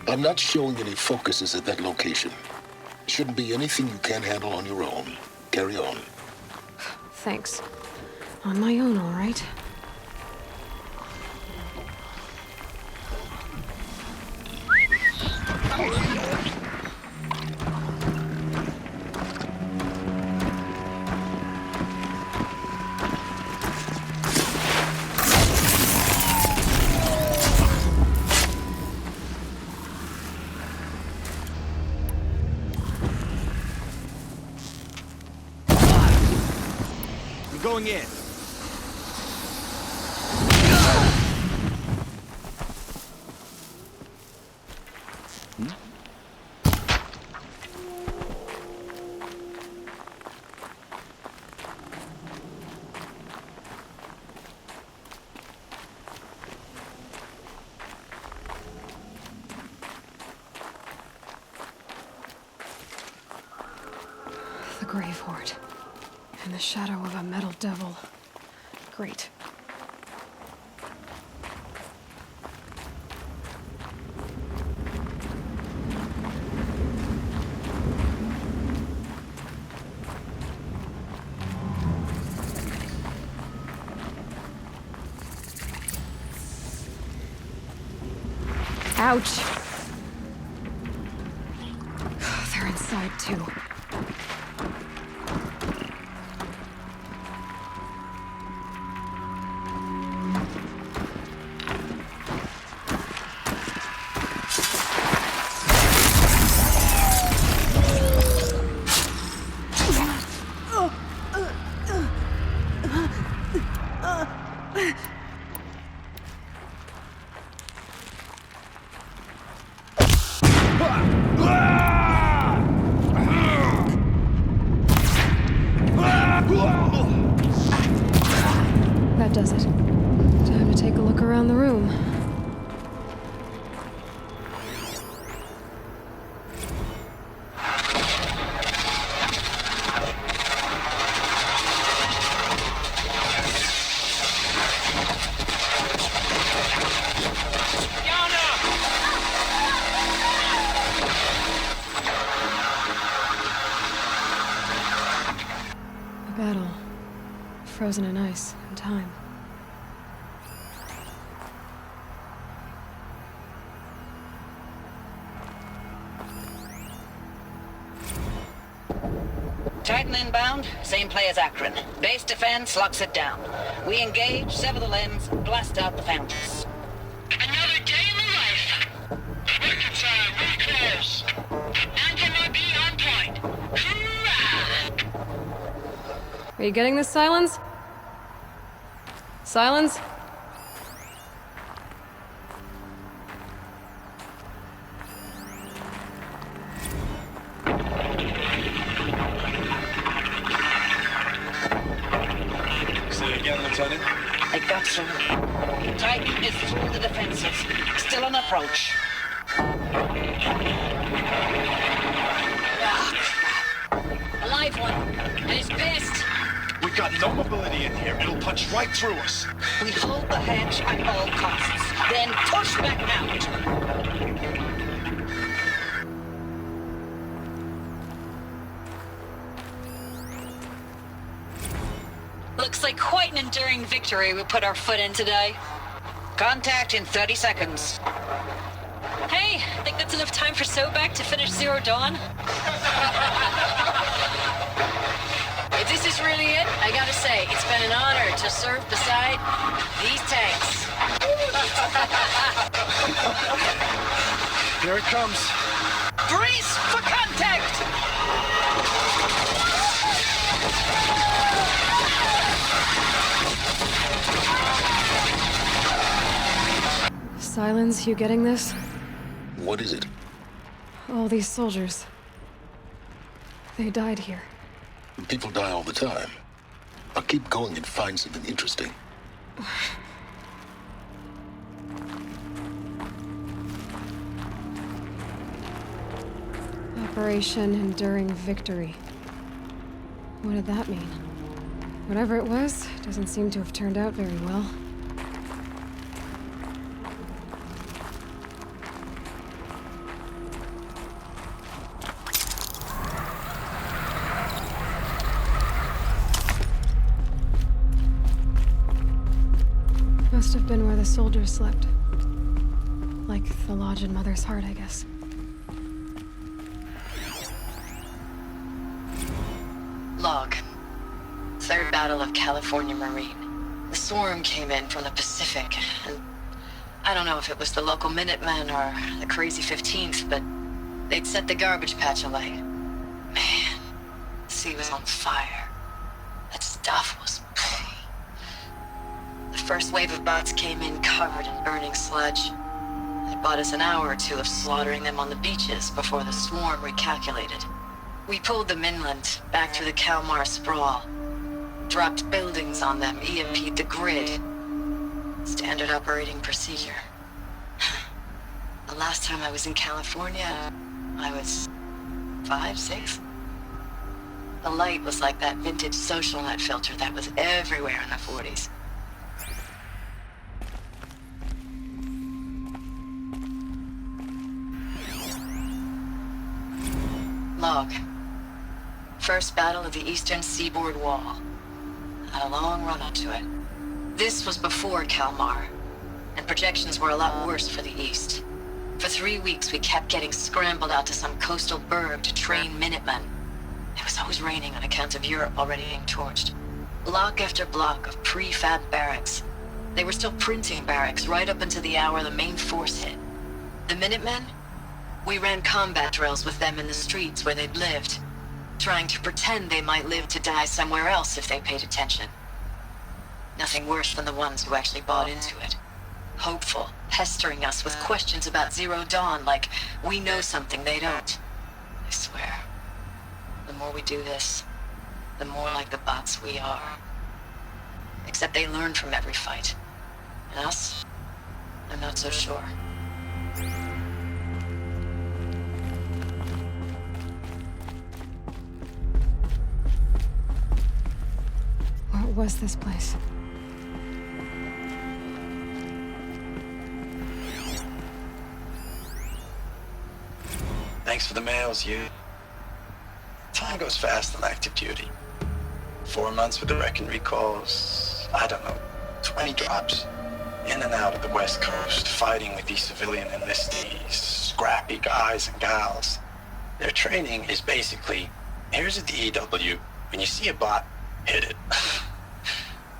I'm not showing any focuses at that location. Shouldn't be anything you can't handle on your own. Carry on. Thanks. On my own, all right. Going in. The Grave-Hoard. In the shadow of a metal devil. Great. Ouch! They're inside, too. That does it. Time to take a look around the room. A battle. Frozen in ice and time. Titan inbound, same play as Akron. Base defense locks it down. We engage, sever the limbs, blast out the fountains. Another day in the life. Reconcile, reclose. Anti-MIB on point. Hoorah! Are you getting this, Silence? Silence? Say again, Lieutenant. I got some. Titan is through the defenses. Still on approach. A live one. And he's pissed. We got no mobility in here. It'll punch right through us. We hold the hedge at all costs. Then push back out. Looks like quite an enduring victory we put our foot in today. Contact in 30 seconds. Hey, think that's enough time for Sobek to finish Zero Dawn? If this is really it, I gotta say, it's been an honor to serve beside these tanks. Here it comes. Brace for contact! Silence, you getting this? What is it? All these soldiers. They died here. People die all the time. I'll keep going and find something interesting. Operation Enduring Victory. What did that mean? Whatever it was, doesn't seem to have turned out very well. Must have been where the soldiers slept. Like the lodge in Mother's Heart, I guess. Log. Third Battle of California Marine. The swarm came in from the Pacific, and I don't know if it was the local Minutemen or the crazy 15th, but they'd set the garbage patch alight. Man, the sea was on fire. That stuff was... The first wave of bots came in covered in burning sludge. It bought us an hour or two of slaughtering them on the beaches before the swarm recalculated. We pulled them inland, back through the Kalmar sprawl. Dropped buildings on them, EMP'd the grid. Standard operating procedure. The last time I was in California, I was 5, 6? The light was like that vintage social net filter that was everywhere in the 40s. Log. First battle of the eastern seaboard wall. Had a long run up to it. This was before Kalmar, and projections were a lot worse for the east. For 3 weeks, we kept getting scrambled out to some coastal burg to train Minutemen. It was always raining on account of Europe already being torched. Block after block of prefab barracks. They were still printing barracks right up until the hour the main force hit. The Minutemen? We ran combat drills with them in the streets where they'd lived, trying to pretend they might live to die somewhere else if they paid attention. Nothing worse than the ones who actually bought into it. Hopeful, pestering us with questions about Zero Dawn like we know something they don't. I swear, the more we do this, the more like the bots we are. Except they learn from every fight. And us? I'm not so sure. What was this place? Thanks for the mails, you. Time goes fast on active duty. 4 months with the wreck and recalls, I don't know, 20 drops. In and out of the West Coast, fighting with these civilian enlistees, scrappy guys and gals. Their training is basically, here's a DEW, when you see a bot, hit it.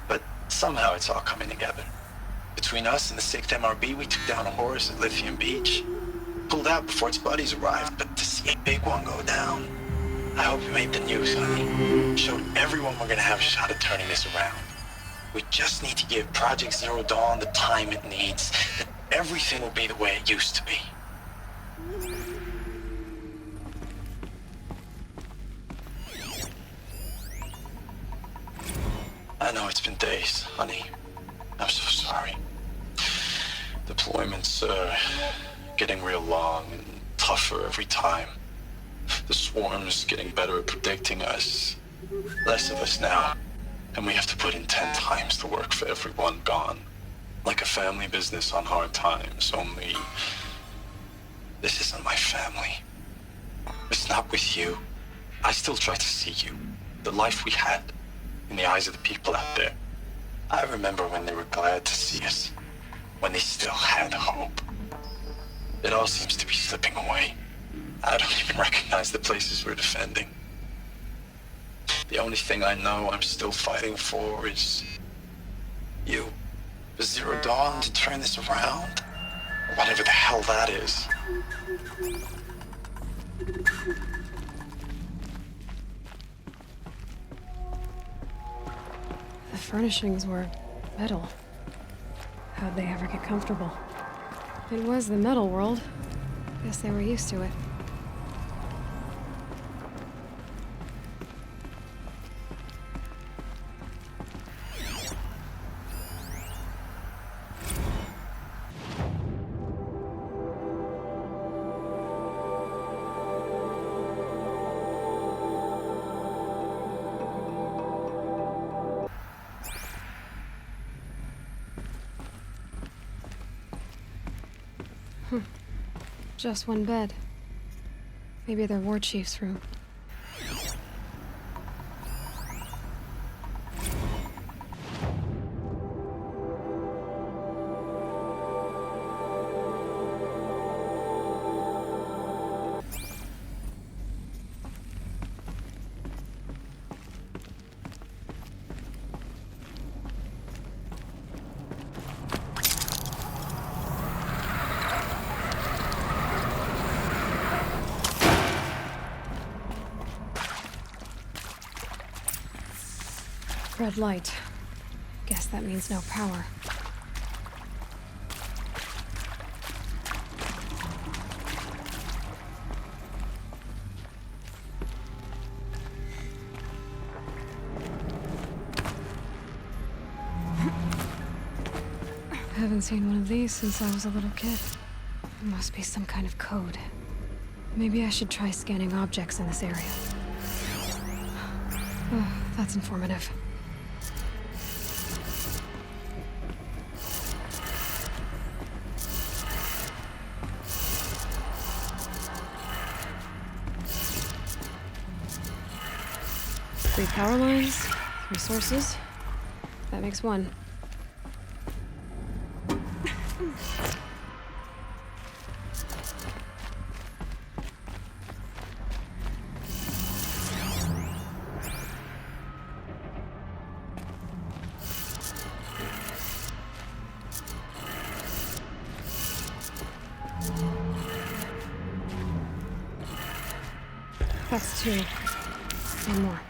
But somehow it's all coming together. Between us and the 6th MRB, we took down a horse at Lithium Beach. Pulled out before its buddies arrived, but to see a big one go down, I hope you made the news, honey. Showed everyone we're gonna have a shot at turning this around. We just need to give Project Zero Dawn the time it needs, and everything will be the way it used to be. I know it's been days, honey. I'm so sorry. Deployments are getting real long and tougher every time. The swarm's getting better at predicting us. Less of us now. And we have to put in 10 times the work for everyone gone. Like a family business on hard times, only... This isn't my family. It's not with you. I still try to see you. The life we had. In the eyes of the people out there. I remember when they were glad to see us. When they still had hope. It all seems to be slipping away. I don't even recognize the places we're defending. The only thing I know I'm still fighting for is... you. The Zero Dawn to turn this around. Or whatever the hell that is. The furnishings were metal. How'd they ever get comfortable? It was the metal world. Guess they were used to it. Just one bed. Maybe their war chief's room. Red light. Guess that means no power. Haven't seen one of these since I was a little kid. It must be some kind of code. Maybe I should try scanning objects in this area. Oh, that's informative. Three power lines, 3 sources. That makes 1. That's 2. One more.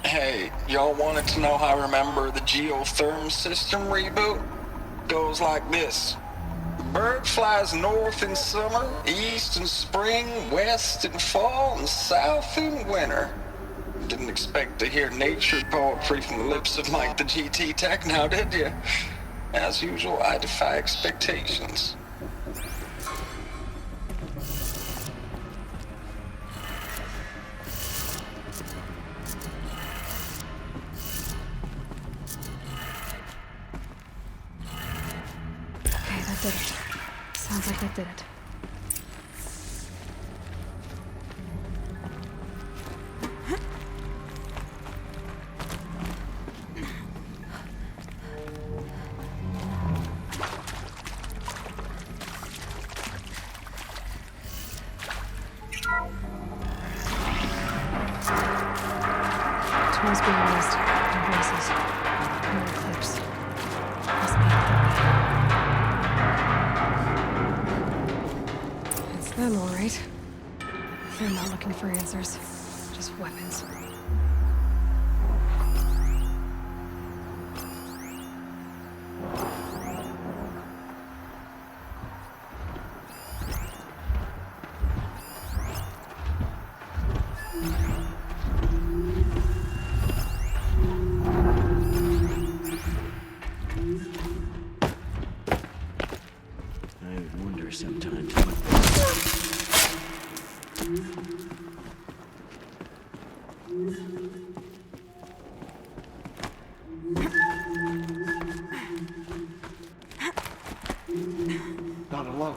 Hey, y'all wanted to know how I remember the geotherm system reboot? Goes like this. Bird flies north in summer, east in spring, west in fall, and south in winter. Didn't expect to hear nature poetry from the lips of Mike the GT Tech now, did you? As usual, I defy expectations. Okay, that did it. Sounds like that did it. Tools being used. And voices. More clips. Must be It's them, all right. They're not looking for answers. Just weapons. I wonder sometimes what... Not alone.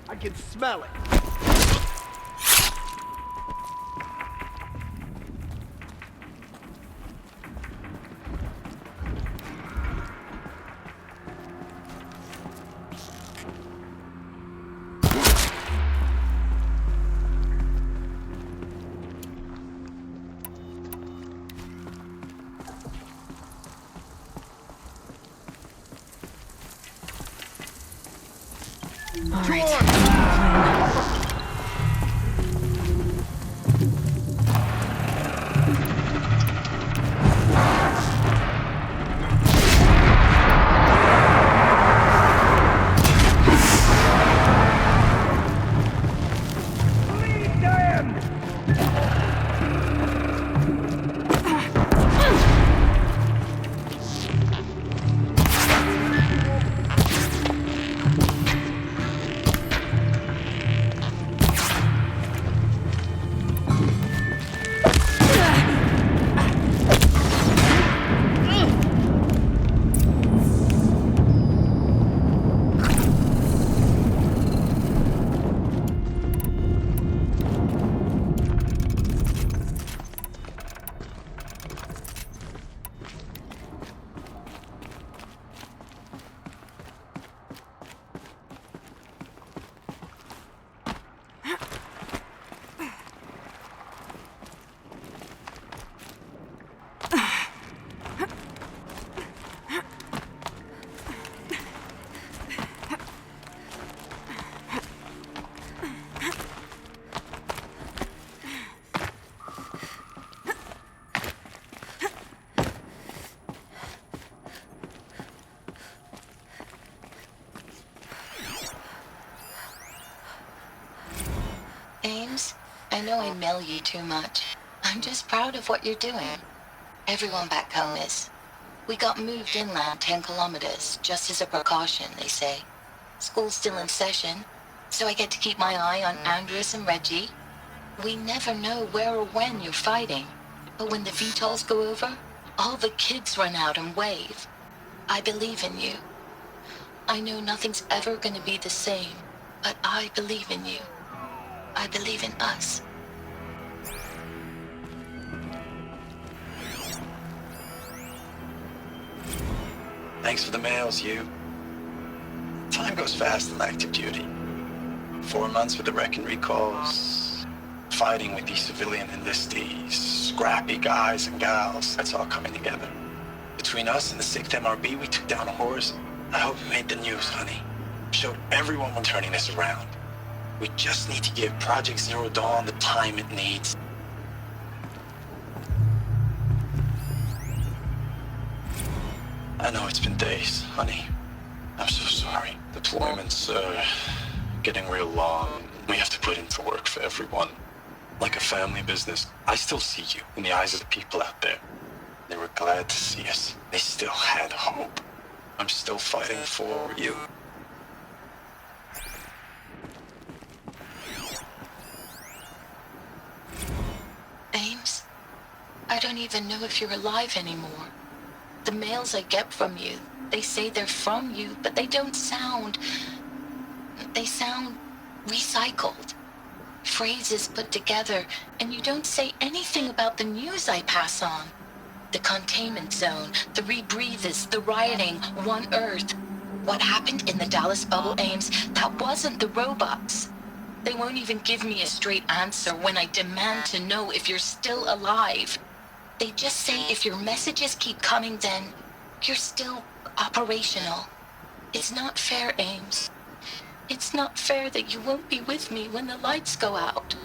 I can smell it. All right. I know I mail you too much. I'm just proud of what you're doing. Everyone back home is. We got moved inland 10 kilometers, just as a precaution, they say. School's still in session, so I get to keep my eye on Andres and Reggie. We never know where or when you're fighting, but when the VTOLs go over, all the kids run out and wave. I believe in you. I know nothing's ever gonna be the same, but I believe in you. I believe in us. Thanks for the mails, you. Time goes fast in active duty. 4 months with the wreck and recalls, fighting with these civilian enlistees, scrappy guys and gals. That's all coming together. Between us and the 6th MRB, we took down a horse. I hope it made the news, honey. Showed everyone we're turning this around. We just need to give Project Zero Dawn the time it needs. I know it's been days, honey. I'm so sorry. Deployments are getting real long. We have to put in for work for everyone. Like a family business. I still see you in the eyes of the people out there. They were glad to see us. They still had hope. I'm still fighting for you. Ames, I don't even know if you're alive anymore. The mails I get from you, they say they're from you, but they don't sound... They sound recycled. Phrases put together, and you don't say anything about the news I pass on. The containment zone, the rebreathers, the rioting, One Earth. What happened in the Dallas bubble, Ames, that wasn't the robots. They won't even give me a straight answer when I demand to know if you're still alive. They just say if your messages keep coming, then you're still operational. It's not fair, Ames. It's not fair that you won't be with me when the lights go out.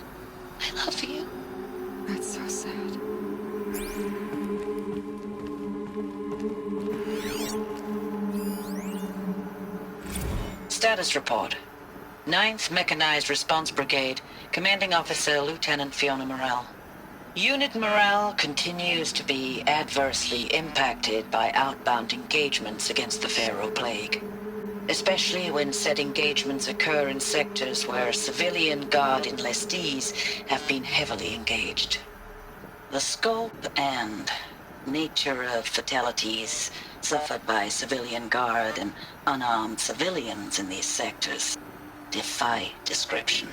I love you. That's so sad. Status report. 9th Mechanized Response Brigade, Commanding Officer Lieutenant Fiona Morrell. Unit morale continues to be adversely impacted by outbound engagements against the Pharaoh Plague, especially when said engagements occur in sectors where civilian guard enlistees have been heavily engaged. The scope and nature of fatalities suffered by civilian guard and unarmed civilians in these sectors defy description.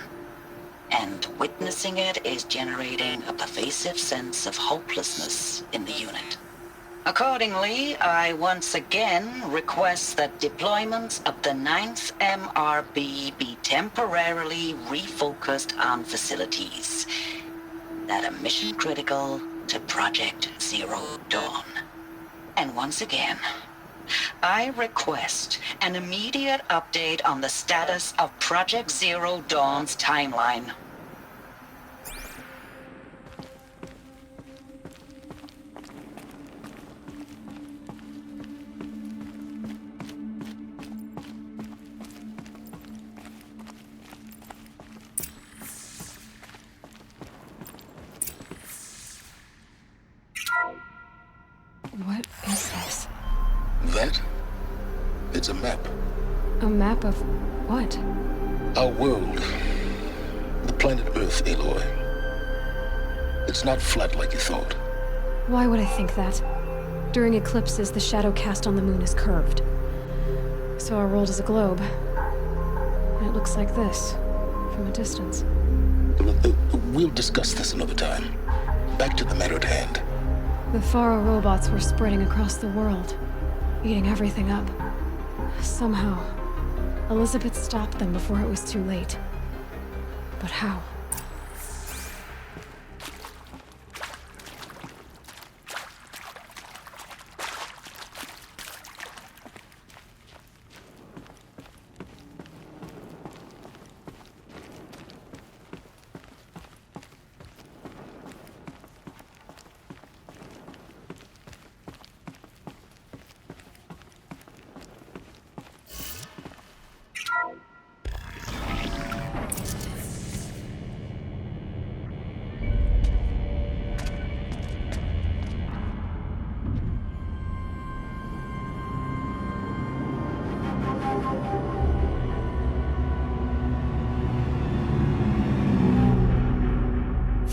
And witnessing it is generating a pervasive sense of hopelessness in the unit. Accordingly, I once again request that deployments of the 9th MRB be temporarily refocused on facilities that are mission critical to Project Zero Dawn. And once again, I request an immediate update on the status of Project Zero Dawn's timeline. What is this? That? It's a map. A map of what? Our world. The planet Earth, Aloy. It's not flat like you thought. Why would I think that? During eclipses, the shadow cast on the moon is curved. So our world is a globe. And it looks like this, from a distance. We'll discuss this another time. Back to the matter at hand. The Faro robots were spreading across the world, eating everything up. Somehow, Elizabeth stopped them before it was too late. But how?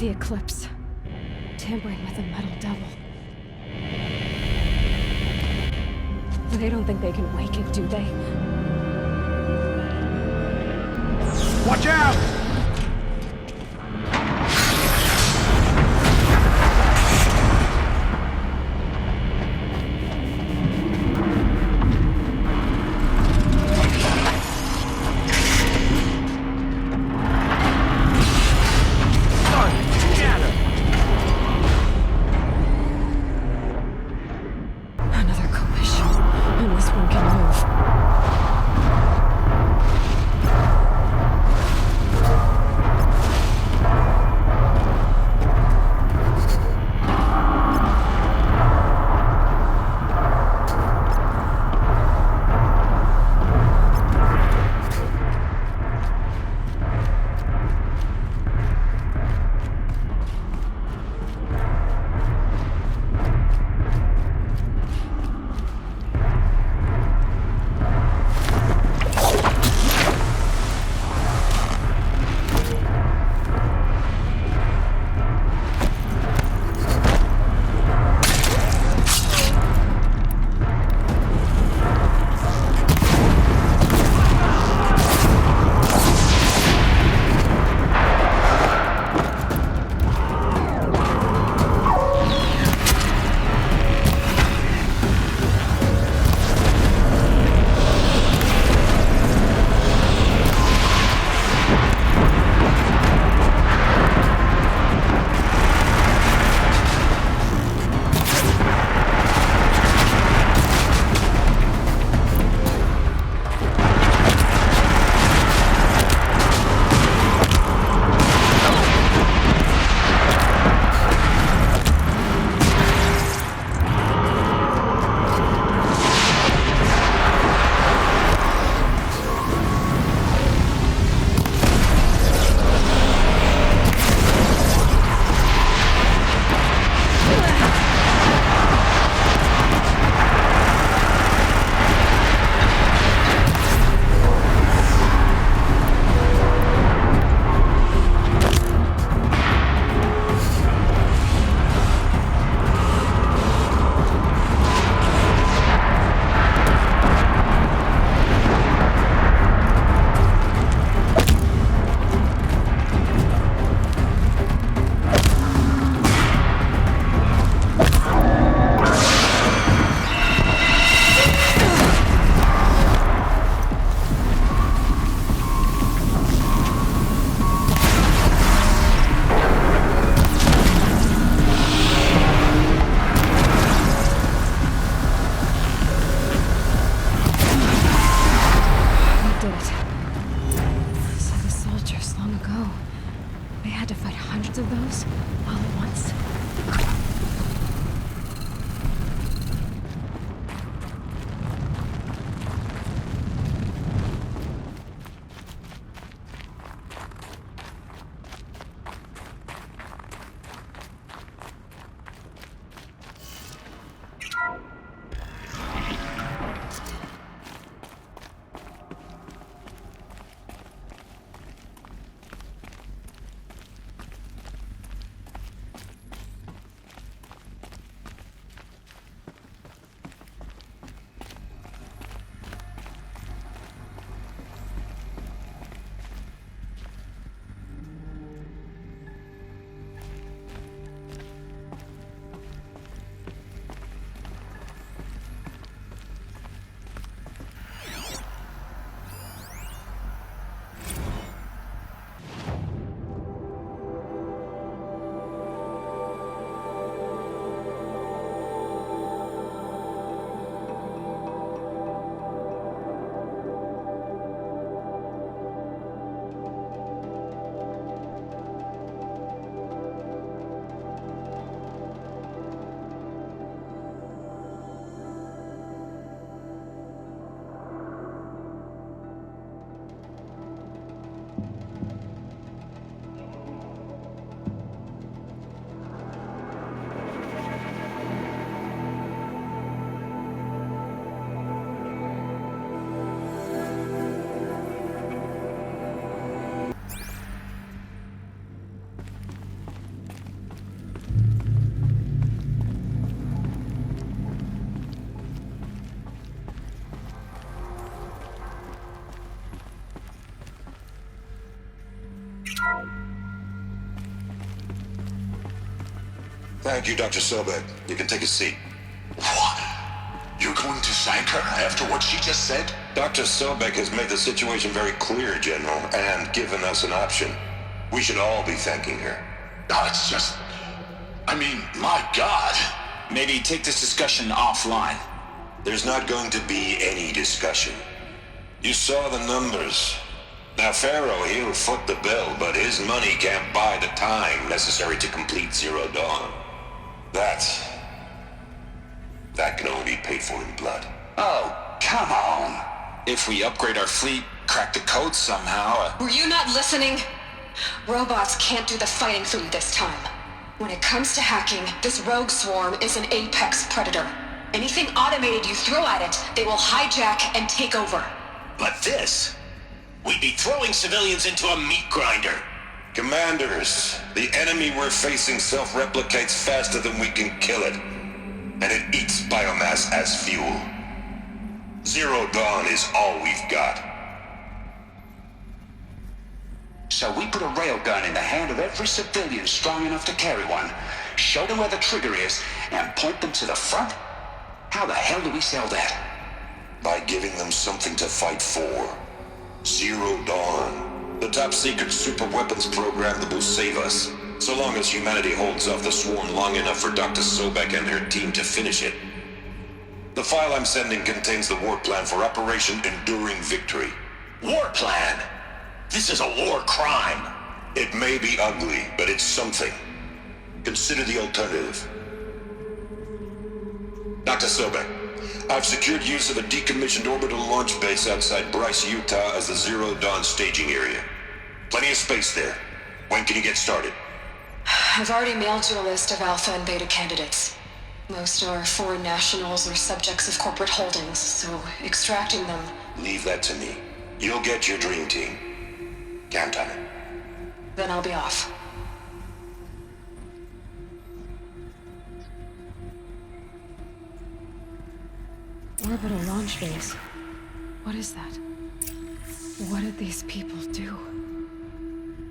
The Eclipse. Tampering with the Metal Devil. They don't think they can wake it, do they? Watch out! Another collision. And this one can move. Thank you, Dr. Sobek. You can take a seat. What? You're going to thank her after what she just said? Dr. Sobek has made the situation very clear, General, and given us an option. We should all be thanking her. Oh, it's just... I mean, my God. Maybe take this discussion offline. There's not going to be any discussion. You saw the numbers. Now, Pharaoh, he'll foot the bill, but his money can't buy the time necessary to complete Zero Dawn. That can only be paid for in blood. Oh, come on. If we upgrade our fleet, crack the code somehow... Were you not listening? Robots can't do the fighting for you this time. When it comes to hacking, this rogue swarm is an apex predator. Anything automated you throw at it, they will hijack and take over. But this... We'd be throwing civilians into a meat grinder. Commanders, the enemy we're facing self-replicates faster than we can kill it. And it eats biomass as fuel. Zero Dawn is all we've got. So we put a railgun in the hand of every civilian strong enough to carry one, show them where the trigger is, and point them to the front? How the hell do we sell that? By giving them something to fight for. Zero Dawn. The top-secret super weapons program that will save us. So long as humanity holds off the swarm long enough for Dr. Sobek and her team to finish it. The file I'm sending contains the war plan for Operation Enduring Victory. War plan? This is a war crime. It may be ugly, but it's something. Consider the alternative. Dr. Sobek, I've secured use of a decommissioned orbital launch base outside Bryce, Utah as the Zero Dawn staging area. Plenty of space there. When can you get started? I've already mailed you a list of Alpha and Beta candidates. Most are foreign nationals or subjects of corporate holdings, so extracting them... Leave that to me. You'll get your dream team. Count on it. Then I'll be off. Orbital launch base. What is that? What did these people do?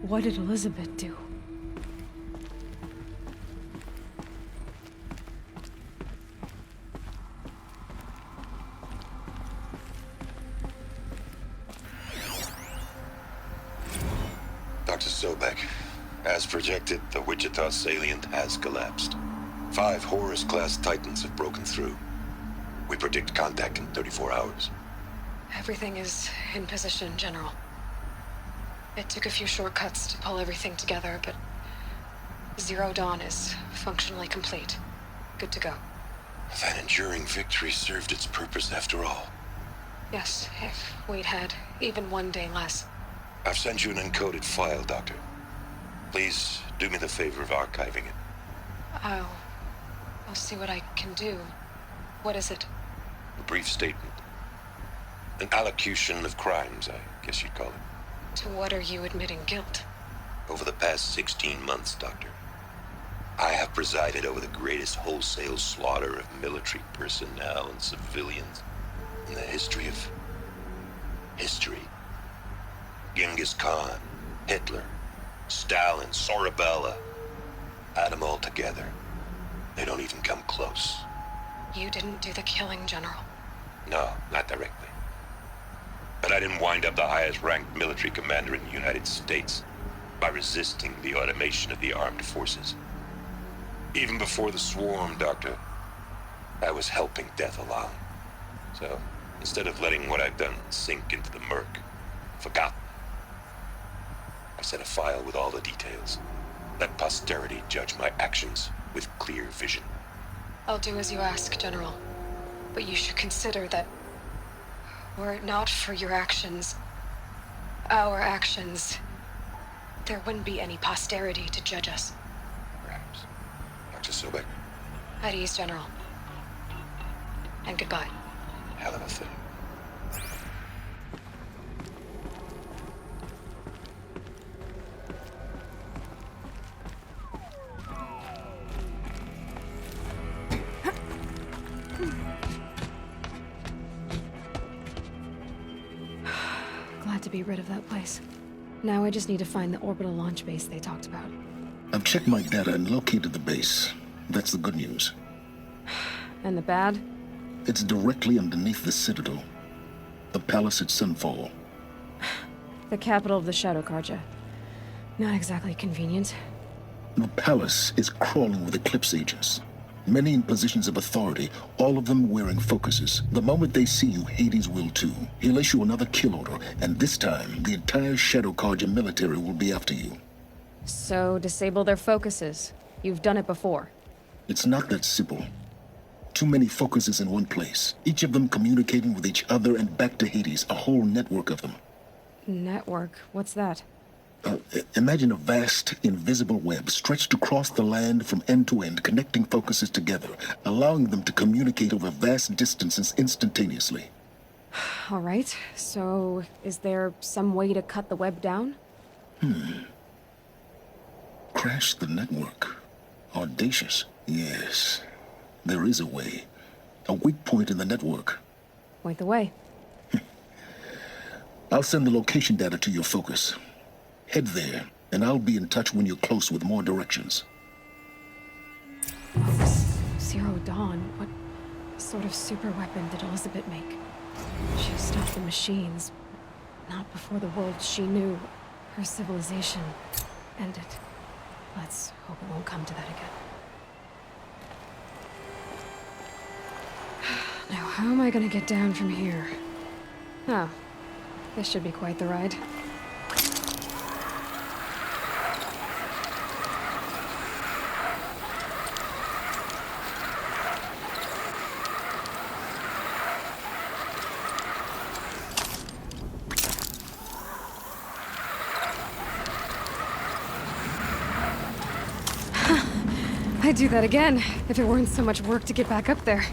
What did Elizabeth do? Dr. Sobek, as projected, the Wichita salient has collapsed. 5 Horus-class Titans have broken through. We predict contact in 34 hours. Everything is in position, General. It took a few shortcuts to pull everything together, but Zero Dawn is functionally complete. Good to go. That enduring victory served its purpose after all. Yes, if we'd had even one day less. I've sent you an encoded file, Doctor. Please do me the favor of archiving it. I'll see what I can do. What is it? A brief statement. An allocution of crimes, I guess you'd call it. To what are you admitting guilt? Over the past 16 months, Doctor, I have presided over the greatest wholesale slaughter of military personnel and civilians in the history of history. Genghis Khan, Hitler, Stalin, Sorabella. Add them all together. They don't even come close. You didn't do the killing, General. No, not directly. But I didn't wind up the highest-ranked military commander in the United States by resisting the automation of the armed forces. Even before the swarm, Doctor, I was helping death along. So, instead of letting what I've done sink into the murk, forgotten, I sent a file with all the details. Let posterity judge my actions with clear vision. I'll do as you ask, General. But you should consider that were it not for your actions, our actions, there wouldn't be any posterity to judge us. Perhaps. Dr. Sobek. At ease, General. And goodbye. Hell of a thing. Glad to be rid of that place. Now I just need to find the orbital launch base they talked about. I've checked my data and located the base. That's the good news. And the bad? It's directly underneath the Citadel. The palace at Sunfall. The capital of the Shadow Carja. Not exactly convenient. The palace is crawling with Eclipse agents. Many in positions of authority, all of them wearing focuses. The moment they see you, Hades will too. He'll issue another kill order, and this time, the entire Shadow Carja military will be after you. So, disable their focuses. You've done it before. It's not that simple. Too many focuses in one place, each of them communicating with each other and back to Hades, a whole network of them. Network? What's that? Imagine a vast, invisible web stretched across the land from end to end, connecting focuses together, allowing them to communicate over vast distances instantaneously. All right, so is there some way to cut the web down? Crash the network. Audacious. Yes, there is a way. A weak point in the network. Point the way. I'll send the location data to your focus. Head there, and I'll be in touch when you're close with more directions. Zero Dawn, what sort of super weapon did Elizabeth make? She stopped the machines, but not before the world she knew, her civilization, ended. Let's hope it won't come to that again. Now, how am I gonna get down from here? Oh, this should be quite the ride. I'd do that again, if it weren't so much work to get back up there.